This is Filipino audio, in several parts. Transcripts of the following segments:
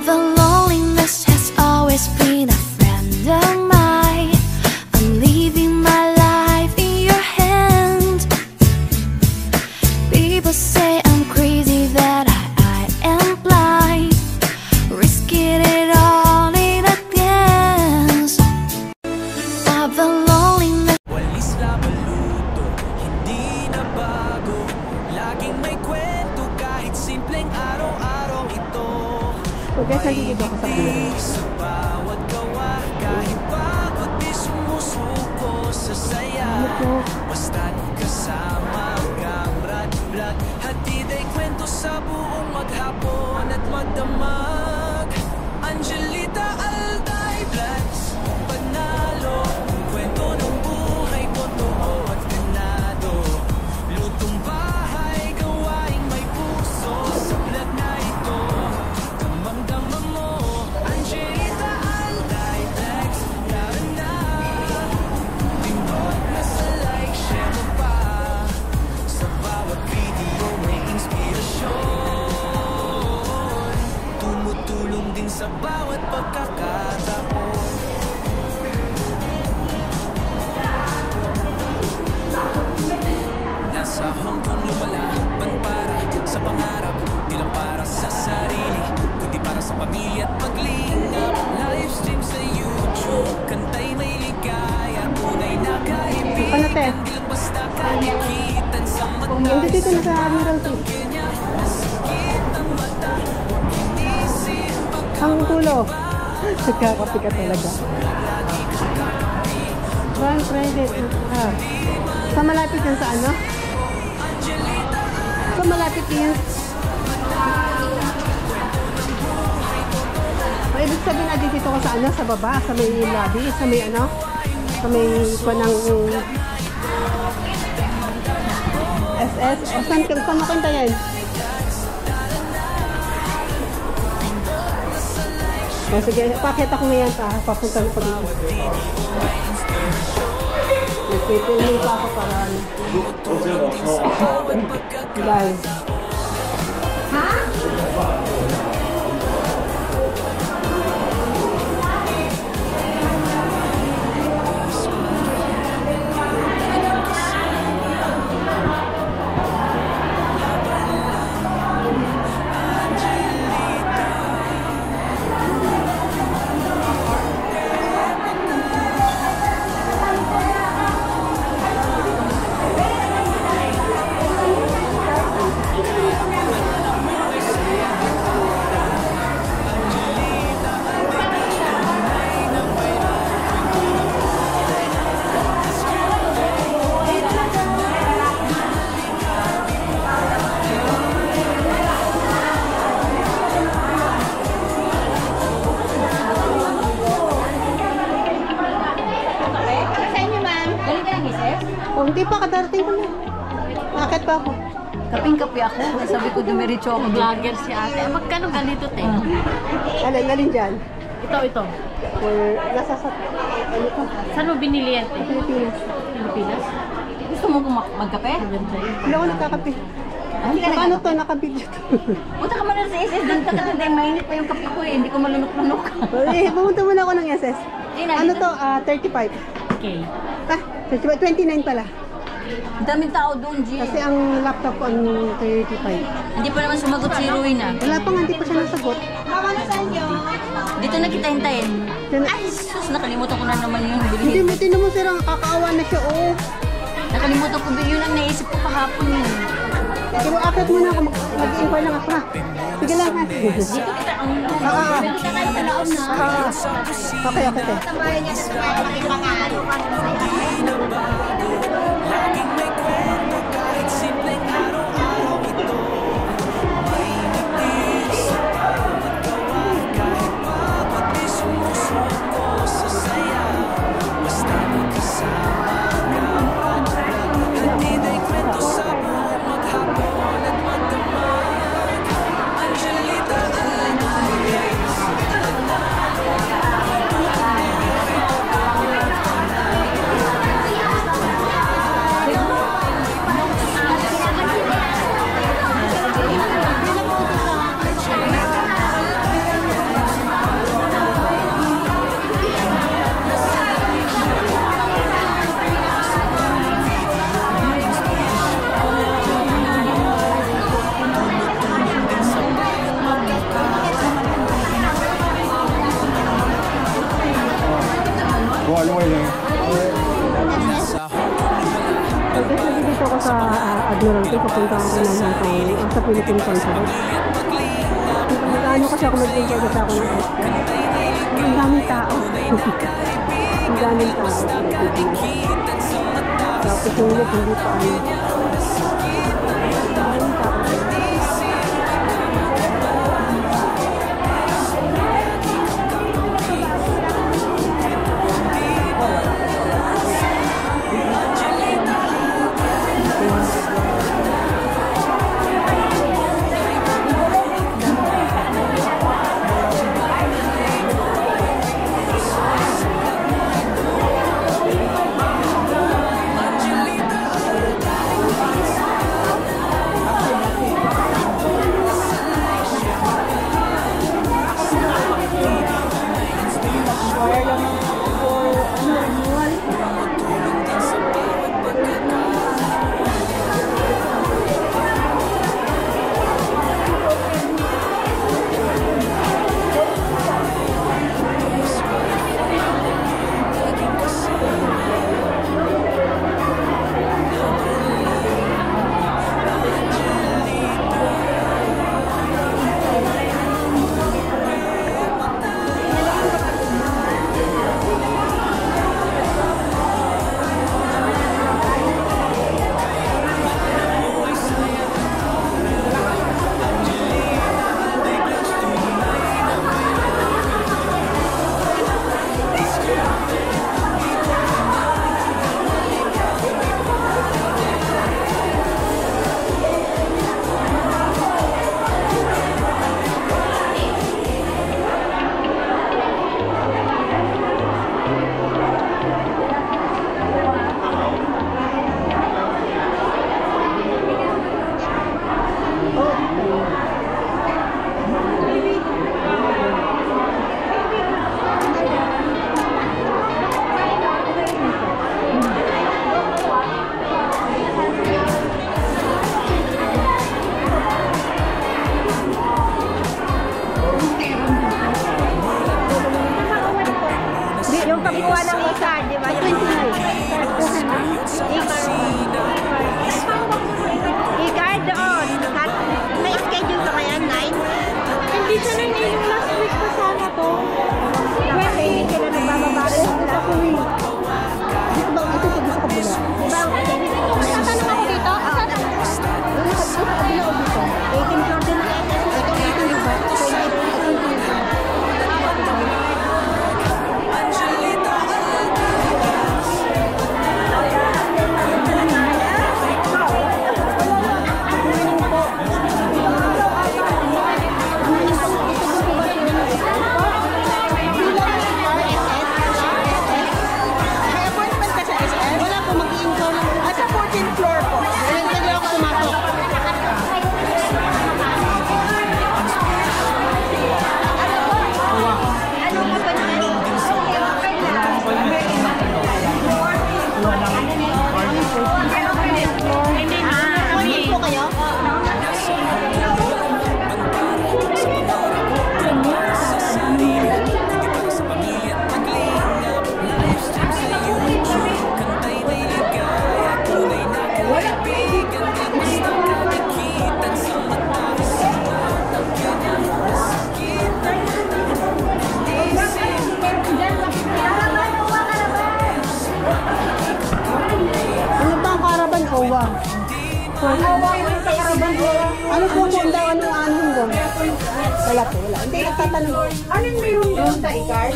the loneliness has always been a friend of mine. I'm leaving my life in your hands. People say I'm crazy, that I am blind, risking it all in a dance. Of the loneliness. Walis na baluto, hindi na bago. Laging may kwento kahit simpleng araw-araw ito. So guys, nandito ako sa Pilipinas. Sa bawat gawa, kahit pagod di sumusuko sa saya. Basta't kasama kang radblag, hatid ay kwento sa buong maghapon at magdamag. Angelita Alday Vlogs, panalo, kwento ng buhay, totoo at ganado. Lutong bahay, gawaing may puso sa vlog na ito. Damang-dama mo, Angelita Alday Vlogs, tara na. Pindot na sa like, share mo pa. Sa bawat video may inspirasyon, tumutulong din sa bawat pagkakataon. Nasa Hong Kong lumalaban para sa pangarap, di lang para sa sarili, kundi para sa pamilya at paglingap. Livestream sa YouTube, kantay may ligaya, tunay na kaibigan, di lang basta kanikitan sa mata. Hindi dito na sa Admiralty. Ang tulo. Nagkakapi ka talaga. One credit. Sa malapit yan sa ano? Sa malapit yan. Ibig sabihin natin dito ko sa ano? Sa baba? Sa may lobby? Sa may ano? Sa may panang SS? O saan mo kanta yan? O sige, pakita ko ngayon pa. Papunta ko pa dito. Nagpipilin pa ako para ano. Guys. Ha? Hindi pa, kadarating ko na. Bakit pa ako? Kaping-kapi ako. Sabi ko, dumiretso ako. Vlogger si ate. Magkano ganito, te? Alin dyan? Ito. Or nasa sa... Ano to? Saan mo binili yan, te? Pilipinas. Pilipinas? Gusto mo magkape? Hindi ako nakakape. Hindi ka Paano to? Nakabidyo to. Punta ka muna sa SS. Doon ka kasi mainit pa yung kape ko eh. Hindi ko malunok-lunok. Pumunta muna ako ng SS. Ano to? 35. Okay. 29 pala. Daming tao doon, G. Kasi ang laptop ko ang 35. Hindi pa naman sumagot si Ruina. Wala pa nga, hindi pa siya nasagot. Dito na kita hintayin. Ay, sus, nakalimutan ko na naman yung bilhin. Hindi mo, tinan mo sirang kakaawa na siya, oh. Nakalimutan ko yun ang naisip ko kahapon yun. Sige mo, akit muna ako. Mag-inquire lang ako, ha. Sige lang, ha. Dito kita ang... Dito tayo sa laon na. Okay. Sabayan niya sa mga ano. Laging may kwento kahit simpleng araw-araw ito. May ngiti sa bawat gawa, kahit pagod di sumusuko sa saya. Basta magkasama kang radblag, hatid ay kwento sa buong maghapon at magdamag. Angelita Alday Vlogs, panalo, Kasi dito ako sa Admiralty, papunta ako ng Hong Kong, sa Philippine Consulate. Ano kasi ako mag-enjoy kasi ako ng Oscar. Ang daming tao. Ang daming tao. Tapos yung look, hindi pa ano. Ang daming tao. Yung pagkuha ng isa, di ba? 29. I-guard doon. May schedule ka kaya? 9? Hindi siya na yung last week pa sana to. Kasi hindi sila nagbababa. Dito ba? Ito sa kabila. Diba? Tatanong ako dito? Saan? Sa kabila o dito? 18 floor din na. Ito 18 diba? 20. Ano po kung daw ano anong doon? Wala po, wala. Hindi, nagtatanong. Anong meron doon sa i-card?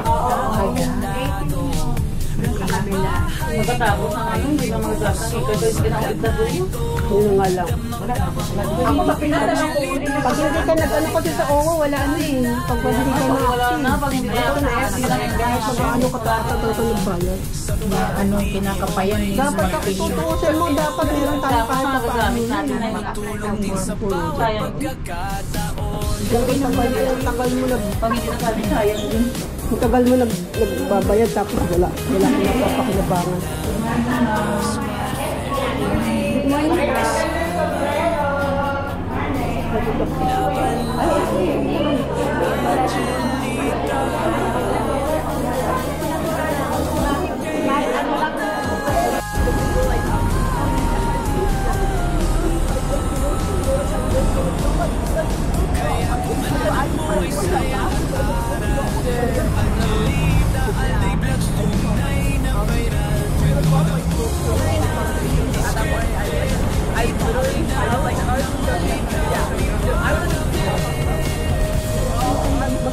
Oo. Magkatapos na ngayon, hindi na magkakasing. Kasi kinakit na doon. Yun nga lang. Ako sa pinatanong ko, Pag hindi ka nag-ano kasi sa OWA, wala ano eh. Pag hindi ka wala na, pag hindi na ako kahit mag-ano ka tatatay ka nagbayad. ano, kinakapayan yung Dapat mga ako tutuusin mo, dapat meron tayo Tapos kahit pa magagamit natin na yung sayang. Ang tagal mo nag... Pag hindi na sabi, sayang din. Ang tagal mo nagbabayad tapos wala. Wala ka napapakinabangan.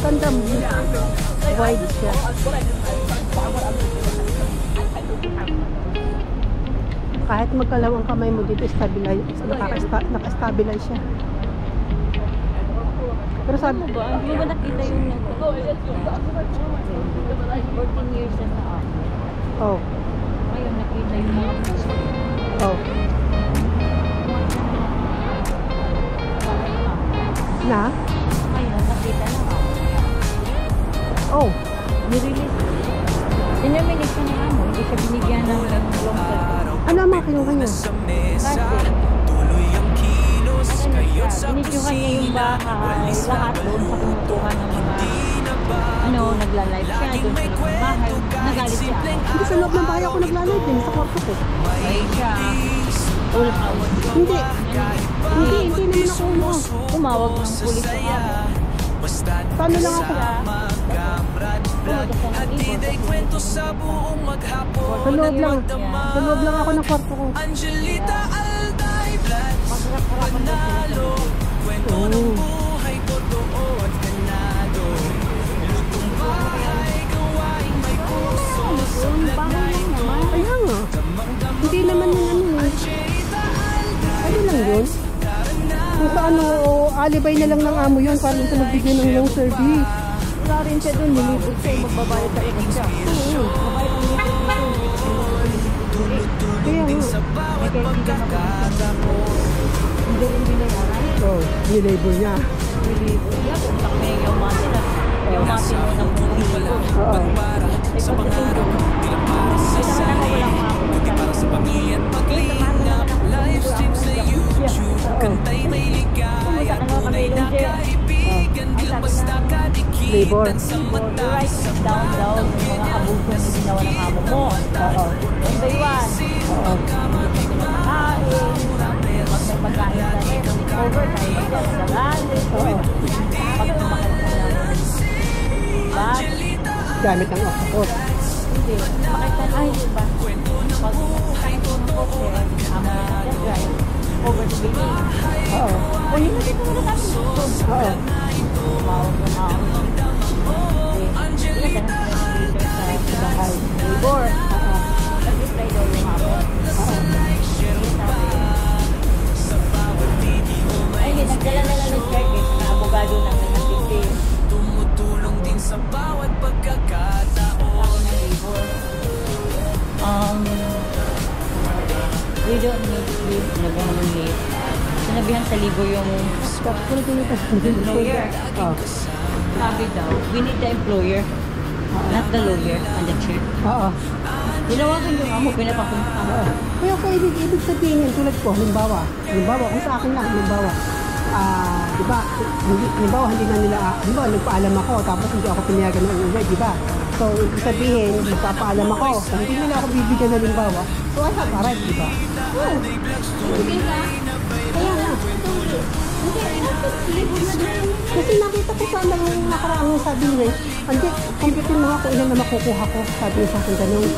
Ganda mo. Wide siya. Kahit magkalaw ang kamay mo dito, naka-stabilize siya. Pero sabi Ano ba? Hindi mo ba nakita yung 14 years na sa akin? oh, Ngayon nakita yung mga oh. Na? Ngayon nakita na ako. Oh, Nirelease. Tinaminig siya ng amo. Hindi siya binigyan ng long term. ano ang mga kinuha niya? Kasi, binidyohan niya yung bahay, lahat doon sa kumukuha ng mga nagla-live siya doon sa loob ng bahay. Nagalit siya. Hindi sa loob ng bahay ako naglalay din, sa kwarto ko. Ay siya. Full house. Hindi naman ako Umawag ng pulis sa amin. Paano lang ako? sa buong maghapon. Sa loob lang ako ng kwarto ko. Angelita Alday Vlad, panalo, kwento ng buhay totoo at ganado. Lutong bahay, gawaing may puso sa planay ko. Kaya nga. Hindi naman yun ano lang yun? Kung sa alibay na lang ng amo yun, parang sa magbigay ng long service. Wala rin siya doon, nilibot siya, magbabayad sa iba siya. Kaya nga. Hindi rin binayaran. Oh, nilabor niya. Nilibot niya, kung takme yung mati na. Yung mati mo ng nilibot. Oo. Sa pangarap, di lang para sa sarili, kundi para sa pamilya at paglingap. Livestream sa YouTube, kantay may ligaya, tunay na kaibigan, di lang basta kadikitan sa mata. Down, yung mga abuso na ginawa ng amo mo. Oo. One by one. Oo. Pag may pagkain na rin, over, tayo dyan sa galit. Oo. Pag tumakal ka lang. Diba? Gamit ang octopus. Hindi. Makita na ay, diba? Pag ito ng cover, amo na dyan, right? Over to baby. Oo. O yun na dito na natin. Oo. Tumawag na ako. Labor. Nag-reply daw yung hapon. Ay, nagdala na lang ng service na abogado ng nagtiti. Tumutulong din sa bawat pagkakataon. Labor. We don't need sleep. Nagawang late. Sinabihan sa Libor yung lawyer. Oh. Sabi daw, we need the employer. Not the lawyer and the chair. Oo. Tinawagan yung amo, pinapapunta ka. Kaya ibig sabihin yun, tulad ko, halimbawa, kung sa akin lang, halimbawa, diba, hindi na nila, halimbawa, nagpaalam ako, tapos hindi ako pinayagan ng uuwi, diba? So, ibig sabihin, magpapaalam ako, kung hindi nila ako bibigyan na halimbawa, so I have a right, diba? Kaya nga. Kasi nakita ko sa nakaraang sabi niya, hindi, computin mo nga kung ilan na makukuha ko, sabi niya sa akin ganun.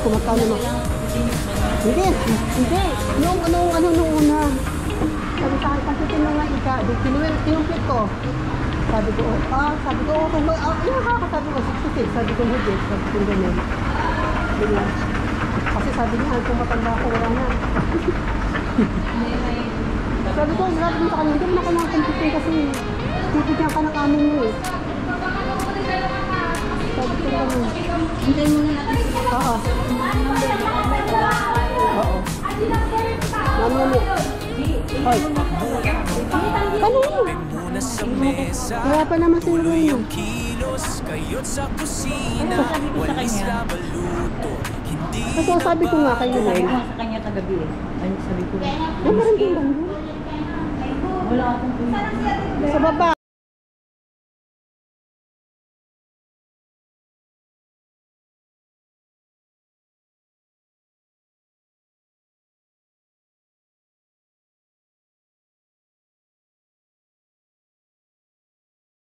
Kumakano na. Hindi. Nung una. Sabi sa akin, kasi tinungan ika, tinumpit ko. Sabi ko, okay, sabi ko, 66. Sabi ko, hindi. Sabi ko, ganun. Kasi sabi niya, kung matanda ako, wala na. Sabi ko sa kanya, hindi mo na kailangan computing kasi bibigyan ka ng amin mo eh. Sabi ko ganun. Hintayin muna natin sila. Oo. Mami mo. Hoy. Ano yun? Kaya pa naman sila yun. Ano sabi ko sa kanya? Kasi sabi ko nga kayo Sabi rin. ko sa kanya tagabi eh. Ano sabi ko? Meron din ba yun? Wala akong Sa baba.